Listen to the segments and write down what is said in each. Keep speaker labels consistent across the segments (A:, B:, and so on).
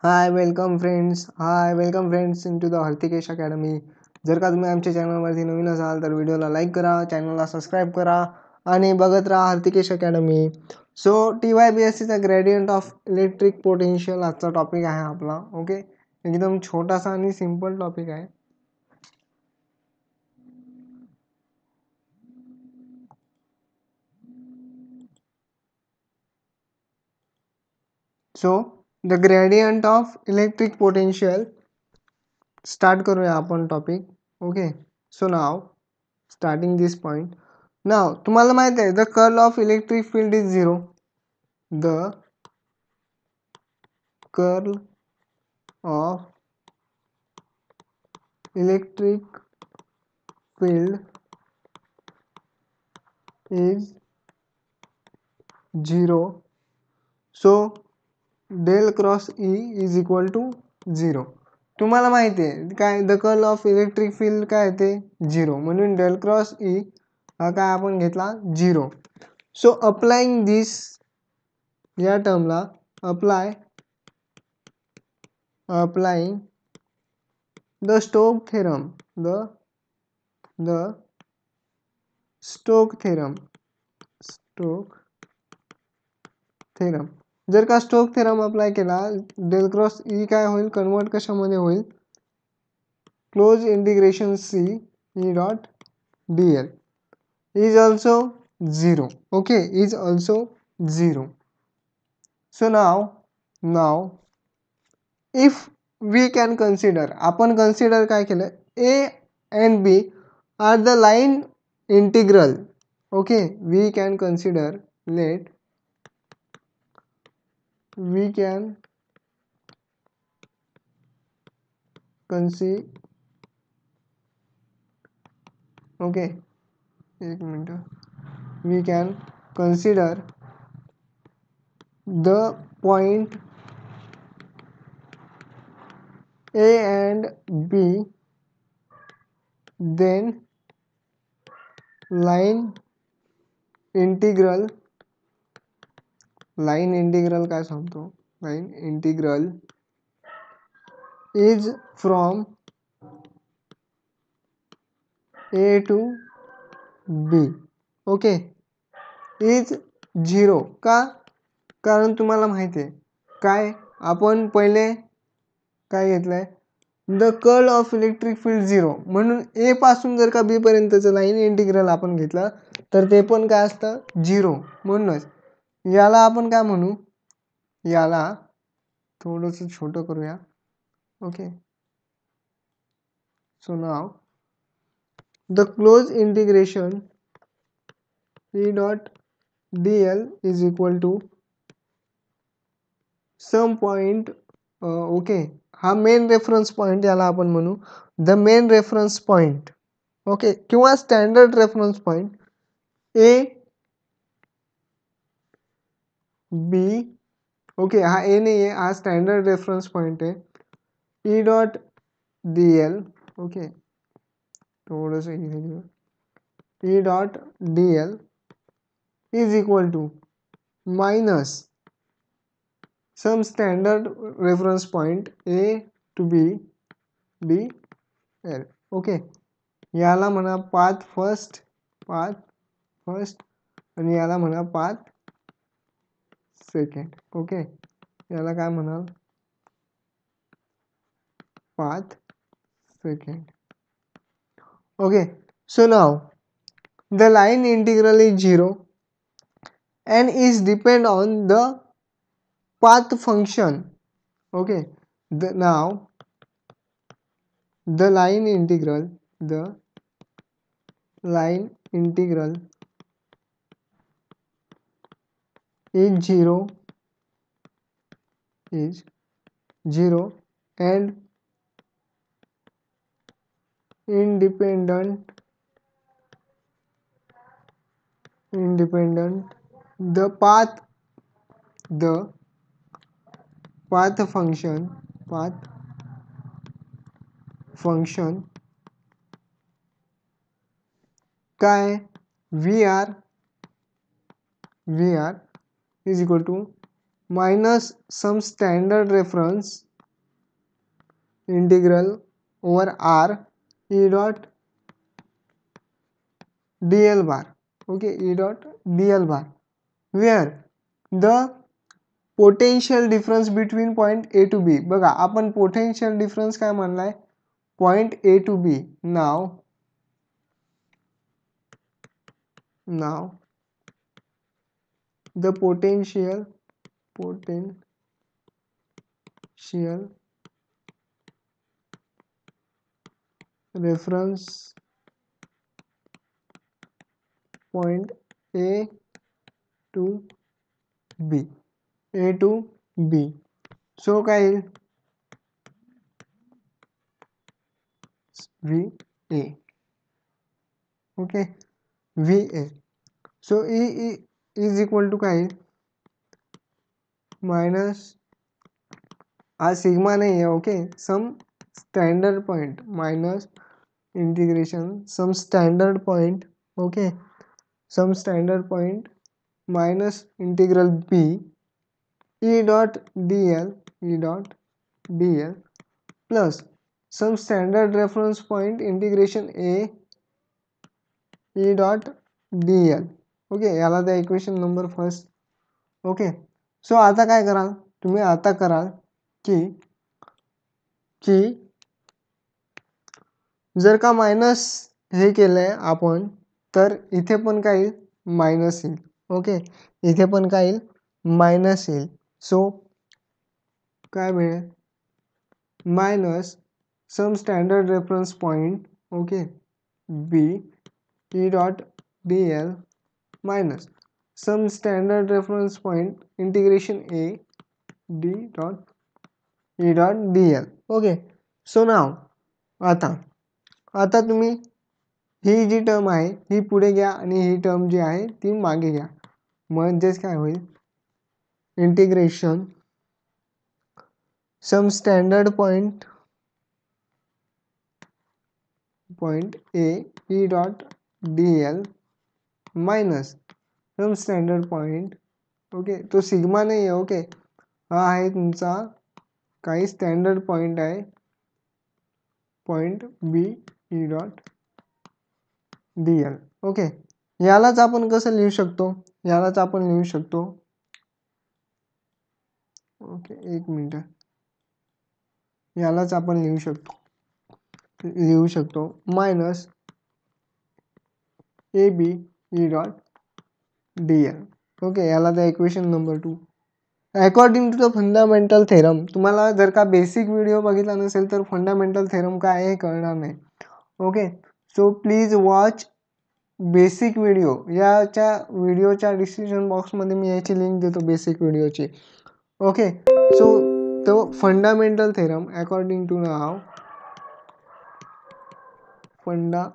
A: High welcome friends in to the Hrishikesh academy. जर का तुम्ही आमच्या चॅनलवरती नवीन असाल तर व्हिडिओला लाईक करा, चॅनलला सबस्क्राईब करा आणि बघत राहा हर्तिकेश अकॅडमी. सो TYBSCचा ग्रेडियंट ऑफ इलेक्ट्रिक पोटेन्शियल आजचा टॉपिक आहे आपला. ओके, एकदम छोटासा आणि सिंपल टॉपिक आहे. So the gradient of electric potential start करूया आपण topic. Okay, so now starting this point. Now तुम्हाला माहित आहे the curl of electric field is 0. The curl of electric field is 0. So del cross E is equal to 0. तुम्हाला माहिती आहे काय the curl of electric field काय ते 0, म्हणून डेल क्रॉस E हा काय आपण घेतला 0. सो अप्लाइंग दिस या टर्मला applying the Stokes theorem the Stokes theorem जर का स्टोक थेरम अप्लाय केला डेल क्रॉस ई काय होईल कन्वर्ट कशामध्ये होईल close integration C E dot dl is also 0. okay, is also 0. so now if we can consider आपण consider काय केलं A and B are the line integral. okay, we can consider okay, एक minute. we can consider the point A and B, then line integral काय सांगतो line integral is from A to B. Okay, is 0 का? कारण तुम्हाला माहिती आहे काय आपण पहिले काय घेतलंय the curl of electric field 0, म्हणून ए पासून जर का बी पर्यंतचं लाईन इंटिग्रल आपण घेतलं तर ते पण काय असतं 0. म्हणूनच याला आपण काय म्हणू, याला थोडंसं छोटं करूया. Okay, so now the close integration E dot dl is equal to some point. Okay, हा मेन रेफरन्स पॉइंट याला आपण म्हणू the main reference point. Okay, किंवा standard reference point A B. Okay, हा A नाही आहे, हा स्टँडर्ड रेफरन्स पॉइंट आहे E डॉट dl. ओके, थोडंसं E dot dl is equal to minus some standard reference point A to B dl. Okay, याला म्हणा path first आणि याला म्हणा पाथ सेकंड. ओके, याला काय म्हणाल path second. Okay, so now the line integral is 0 and is depend on the path function. okay, now the line integral is 0 and independent the path function काय VR is equal to minus some standard reference integral over r e dot dl bar. Okay, E dot dl bar, where the potential difference between point A to B. बघा आपण potential difference काय म्हणलाय, point A to B. Now the potential reference point A to B. So काय येईल VA. Okay, VA. So E is equal to काय minus, हा sigma नहीं है. Okay, some standard point minus integration some standard point. Okay, some standard point minus integral B E dot dl plus some standard reference point integration A E dot dl. Okay, याला द्या equation number first. Okay, so आता काय कराल तुम्ही, आता कराल की जर का मायनस हे केलंय आपण, तर इथे पण काय येईल मायनस येईल. ओके, इथे पण काय येईल मायनस येईल. सो काय मिळेल minus some standard reference point. Okay, B E dot dl minus some standard reference point integration A D dot E dot dl. Okay, so now आता तुम्ही ही जी टर्म आहे ही पुढे घ्या आणि ही टर्म जी आहे ती मागे घ्या. म्हणजेच काय होईल integration some standard point A E dot dl minus some standard point. Okay, तो सिग्मा नाही आहे. ओके, हा आहे तुमचा काही स्टँडर्ड पॉइंट आहे, point B E dot dl. Okay, यालाच आपण कसं लिहू शकतो, ओके एक मिनिट, यालाच आपण लिहू शकतो minus AB E dot dl. Okay, याला द्या equation number 2. According to the fundamental theorem. तुम्हाला जर का बेसिक व्हिडिओ बघितला नसेल तर फंडामेंटल थेरम काय आहे हे कळणार नाही. Okay, so please watch basic video. याच्या व्हिडिओच्या डिस्क्रिप्शन बॉक्समध्ये मी याची लिंक देतो बेसिक व्हिडिओची. ओके, सो तो फंडामेंटल थेरम अकॉर्डिंग टू नाव फंडामेंटल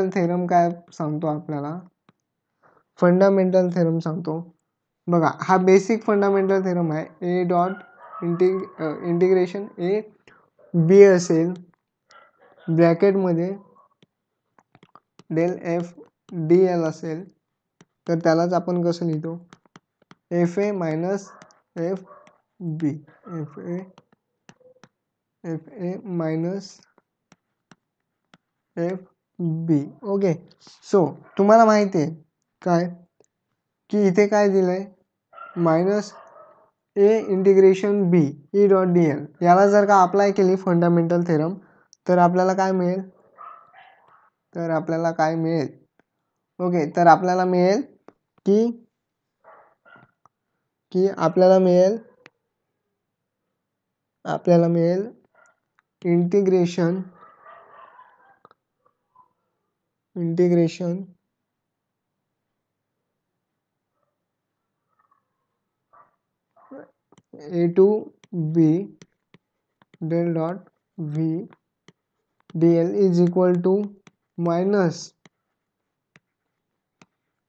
A: थेरम काय सांगतो आपल्याला, फंडामेंटल थेरम सांगतो. बघा हा बेसिक फंडामेंटल थेरम आहे. ए डॉट इंटिग्रेशन ए बी असेल ब्रॅकेटमध्ये डेल एफ डी एल असेल तर त्यालाच आपण कसं लिहितो F A minus F B. F A minus F B. Okay, so तुम्हाला माहिती आहे काय की इथे काय दिलंय minus A integration B E dot D L. याला जर का अप्लाय केली फंडामेंटल थेरम तर आपल्याला काय मिळेल, ओके, तर आपल्याला मिळेल की आपल्याला मिळेल integration a to b del dot V D l is equal to minus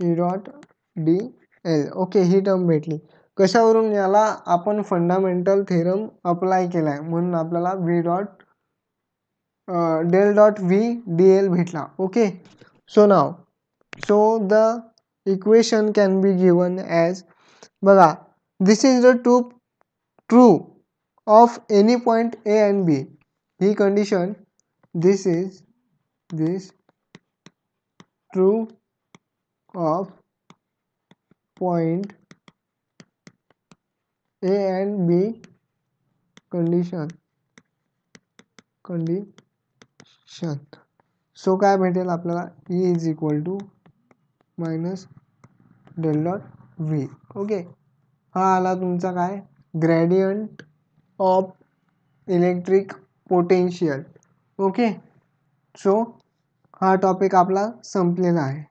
A: e dot D l. Okay, ही टर्म भेटली. कशावरून, याला आपण फंडामेंटल थेरम अप्लाय केलाय म्हणून आपल्याला V dot del dot V D L भेटला. Okay, so now the equation can be given as, बघा, this is the true of any point A and B. ही condition, this true of point A and B condition. So काय भेटेल आपल्याला, E is equal to minus del dot v. Okay, हा आला तुमचा काय, gradient of electric potential. Okay, so हा topic आपला संपलेला आहे.